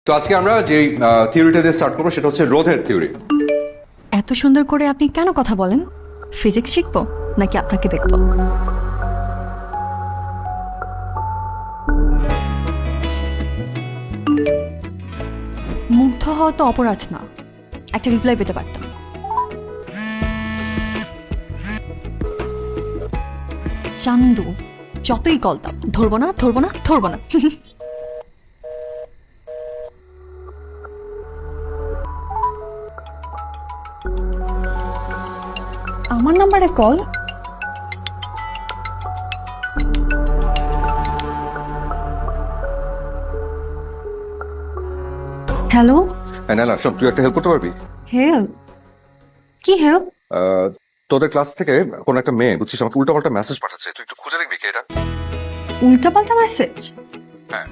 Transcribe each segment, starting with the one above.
তো আজকে আমরা যে থিওরিটা দিয়ে স্টার্ট করবো সেটা হচ্ছে রোধের থিওরি। এত সুন্দর করে আপনি কেন কথা বলেন? ফিজিক্স শিখবো নাকি আপনাকে দেখবো? মুগ্ধ হওয়া তো অপরাধ না, একটা রিপ্লাই পেতে পারতাম। চান্দু, যতই কল দাও, ধরবো না ধরবো না ধরবো না। আমার নাম্বারে কল। হ্যালো, নাইলা শোন, তুই একটা হেল্প করতে পারবি? হেল্প? কি হেল্প? তোদের ক্লাস থেকে কোন একটা মেয়ে বুঝছিস আমাকে উল্টাপাল্টা মেসেজ পাঠাচ্ছে, তুই একটু খুঁজে দেখবি কি এটা? উল্টাপাল্টা মেসেজ? হ্যাঁ।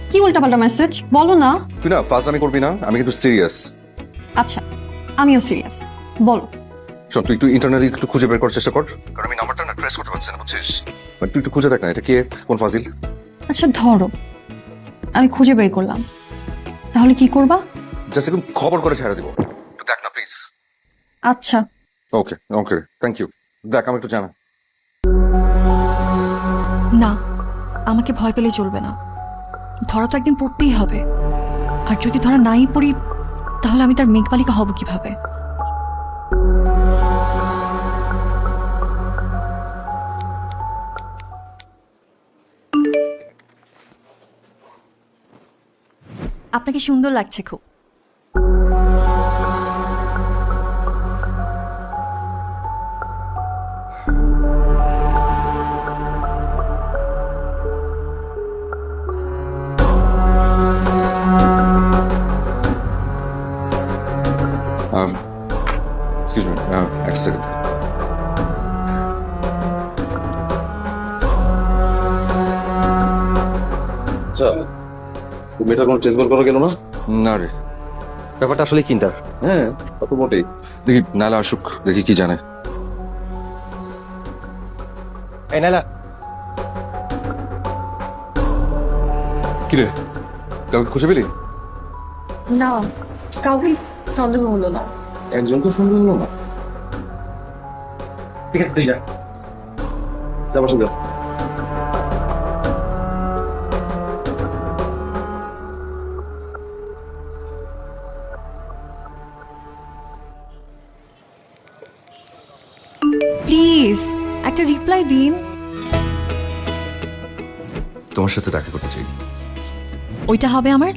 কি উল্টাপাল্টা মেসেজ বলো না। তুই না ফাজলামি করবি না, আমি কিন্তু সিরিয়াস। আচ্ছা, আমিও সিরিয়াস, বলো। শোন, তুই একটু ইন্টারনালি একটু খুঁজে বের করার চেষ্টা কর, কারণ আমি নাম্বারটা না ট্রেস করতে পারছি না বুঝছিস। মানে তুই একটু খুঁজে দেখ না, এটা কে, কোন ফাজিল। আচ্ছা ধরো, আমি খুঁজে বের করলাম, তাহলে কি করবা? জাস্ট এখন খবর করে ছেড়ে দিব, একটু দেখ না প্লিজ। আচ্ছা। ওকে ওকে, থ্যাংক ইউ। দেখ আমি একটু জানা। না, আমাকে ভয় পেলে চলবে না, ধরা তো একদিন পড়তেই হবে। আর যদি ধরা নাই পড়ি, তাহলে আমি তার মেঘবালিকা হব কিভাবে? আপনাকে সুন্দর লাগছে খুব। এক্সকিউজ মি, একটা সেকেন্ড। আচ্ছা, তুমি এটা কোনো ট্রেস বল করো কেন না? না রে, ব্যাপারটা আসলে চিন্তার। হ্যাঁ, কত মোটেই। দেখি নালা আসুক, দেখি কি জানে। এই নাইলা, কি রে, কাউকে খুঁজে পেলি? না, কাউকে সন্দেহ হলো না। একজন তো সন্দেহ হলো না। ঠিক আছে, তুই যা, যা বসে যা। প্লিজ একটা রিপ্লাই দিন। তোমার সাথে দেখা করতে চাই। ওইটা হবে আমার